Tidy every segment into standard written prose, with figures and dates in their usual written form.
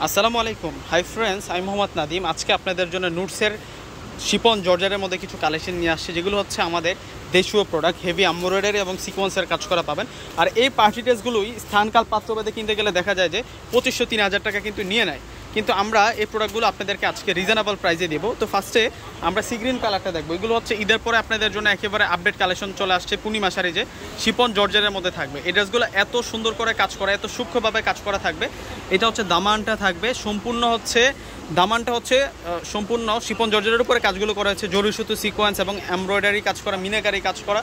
আসসালামু আলাইকুম। Hi friends, আমি মোহাম্মদ নাদিম। আজকে আপনাদের জন্য নুটসের শিপন জর্জারের মধ্যে কিছু কালেকশন নিয়ে আসছে, যেগুলো হচ্ছে আমাদের দেশীয় প্রোডাক্ট। হেভি এমব্রয়ডারি এবং সিকোয়েন্সের কাজ করা পাবেন। আর এই পার্টি ড্রেসগুলোই স্থানকাল পাত্রভেদে কিনতে গেলে দেখা যায় যে 2500-3000 টাকা কিন্তু নিয়ে নেয়, কিন্তু আমরা এই প্রোডাক্টগুলো আপনাদেরকে আজকে রিজনেবল প্রাইসে দেবো। তো ফার্স্টে আমরা সি গ্রিন কালারটা দেখবো। এগুলো হচ্ছে ঈদের পরে আপনাদের জন্য একেবারে আপডেট কালেকশন চলে আসছে। পূর্ণিমা শাড়ি যে শিপন জর্জারের মধ্যে থাকবে, এই ড্রেসগুলো এত সুন্দর করে কাজ করা, এত সূক্ষ্মভাবে কাজ করা থাকবে। এটা হচ্ছে দামানটা থাকবে সম্পূর্ণ হচ্ছে, দামানটা হচ্ছে সম্পূর্ণ শিপন জর্জারের উপরে কাজগুলো করা হচ্ছে, জরি সুতো সিকোয়েন্স এবং এমব্রয়ডারি কাজ করা, মিনাকারি কাজ করা।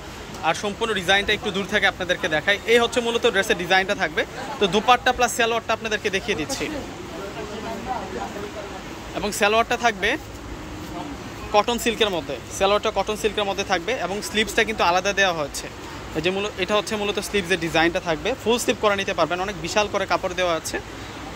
আর সম্পূর্ণ ডিজাইনটা একটু দূর থেকে আপনাদেরকে দেখাই। এই হচ্ছে মূলত ড্রেসের ডিজাইনটা থাকবে। তো দুপাট্টা প্লাস সালোয়ারটা আপনাদেরকে দেখিয়ে দিচ্ছি, এবং সালোয়ারটা থাকবে কটন সিল্কের মধ্যে। সালোয়ারটা কটন সিল্কের মধ্যে থাকবে এবং স্লিভসটা কিন্তু আলাদা দেওয়া হচ্ছে। এই যে এটা হচ্ছে মূলত স্লিভসের ডিজাইনটা থাকবে, ফুল স্লিভ করে নিতে পারবেন, অনেক বিশাল করে কাপড় দেওয়া আছে।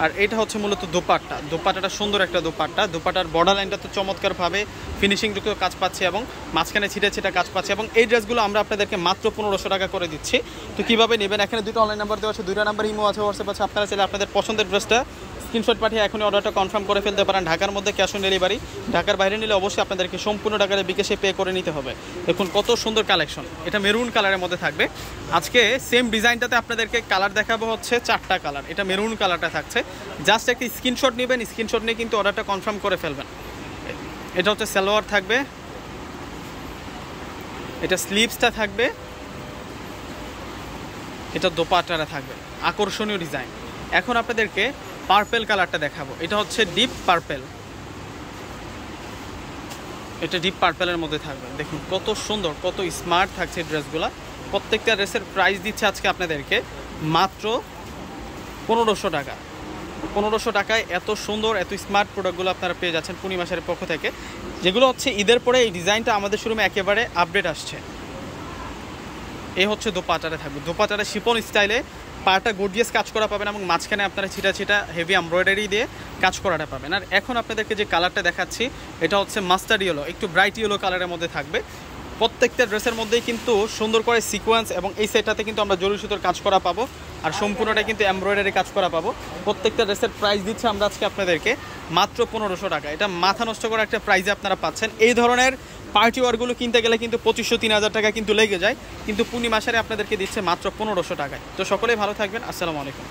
আর এটা হচ্ছে মূলত দোপাট্টা। দোপাট্টাটা সুন্দর একটা দোপাট্টা। দোপাট্টার বর্ডার লাইনটা তো চমৎকারভাবে ফিনিশিংযুক্ত কাজ পাচ্ছে এবং মাঝখানে ছিটে ছিটে কাজ পাচ্ছে। এবং এই ড্রেসগুলো আমরা আপনাদেরকে মাত্র 1500 টাকা করে দিচ্ছি। তো কীভাবে নেবেন, এখানে দুটো অনলাইন নাম্বার দেওয়া আছে, দুটো নাম্বার ইমো আছে, হোয়াটসঅ্যাপ আছে। আপনারা চাইলে আপনাদের পছন্দের ড্রেসটা স্ক্রিনশট পাঠিয়ে এখনই অর্ডারটা কনফার্ম করে ফেলতে পারেন। ঢাকার মধ্যে ক্যাশ অন ডেলিভারি, ঢাকার বাইরে নিলে অবশ্যই আপনাদেরকে সম্পূর্ণ টাকার বিকাশে পে করে নিতে হবে। দেখুন কত সুন্দর কালেকশন, এটা মেরুন কালারের মধ্যে থাকবে। আজকে সেম ডিজাইনটাতে আপনাদেরকে কালার দেখাবো হচ্ছে 4টা কালার। এটা মেরুন কালারটা থাকছে। জাস্ট একটা স্ক্রিনশট নেবেন, স্ক্রিনশট নিয়ে কিন্তু অর্ডারটা কনফার্ম করে ফেলবেন। এটা হচ্ছে সালোয়ার থাকবে, এটা স্লিভসটা থাকবে, এটা দোপাট্টাটা থাকবে। আকর্ষণীয় ডিজাইন। এখন আপনাদেরকে পার্পেল কালারটা দেখাবো। এটা হচ্ছে ডিপ পার্পেল, এটা ডিপ পার্পেলের মধ্যে থাকবে। দেখুন কত সুন্দর, কত স্মার্ট থাকছে ড্রেসগুলো। প্রত্যেকটা ড্রেসের প্রাইস দিচ্ছে আজকে আপনাদেরকে মাত্র 1500 টাকা। 1500 টাকায় এত সুন্দর, এত স্মার্ট প্রোডাক্টগুলো আপনারা পেয়ে যাচ্ছেন পূর্ণিমা শাড়ির পক্ষ থেকে, যেগুলো হচ্ছে ঈদের পরে এই ডিজাইনটা আমাদের শোরুমে একেবারে আপডেট আসছে। এই হচ্ছে দোপাট্টাটা থাকবে। দোপাট্টাটা শিপন স্টাইলে পাটা গর্জিয়াস কাজ করা পাবেন এবং মাঝখানে আপনারা ছিটা ছিটা হেভি এমব্রয়ডারি দিয়ে কাজ করাটা পাবেন। আর এখন আপনাদেরকে যে কালারটা দেখাচ্ছি, এটা হচ্ছে মাস্টার্ড ইয়েলো, একটু ব্রাইট ইয়েলো কালারের মধ্যে থাকবে। প্রত্যেকটা ড্রেসের মধ্যেই কিন্তু সুন্দর করে সিকোয়েন্স এবং এই সেটটাতে কিন্তু আমরা জরি সুতোর কাজ করা পাবো, আর সম্পূর্ণটা কিন্তু এমব্রয়ডারি কাজ করা পাবো। প্রত্যেকটা ড্রেসের প্রাইস দিচ্ছে আমরা আজকে আপনাদেরকে মাত্র 1500 টাকা। এটা মাথা নষ্ট করা একটা প্রাইসে আপনারা পাচ্ছেন। এই ধরনের পার্টি ওয়ারগুলো কিনতে গেলে কিন্তু 2500-3000 টাকা কিন্তু লেগে যায়, কিন্তু পূর্ণিমা শাড়ি আপনাদেরকে দিচ্ছে মাত্র 1500 টাকায়। তো সকলেই ভালো থাকবেন। আসসালামু আলাইকুম।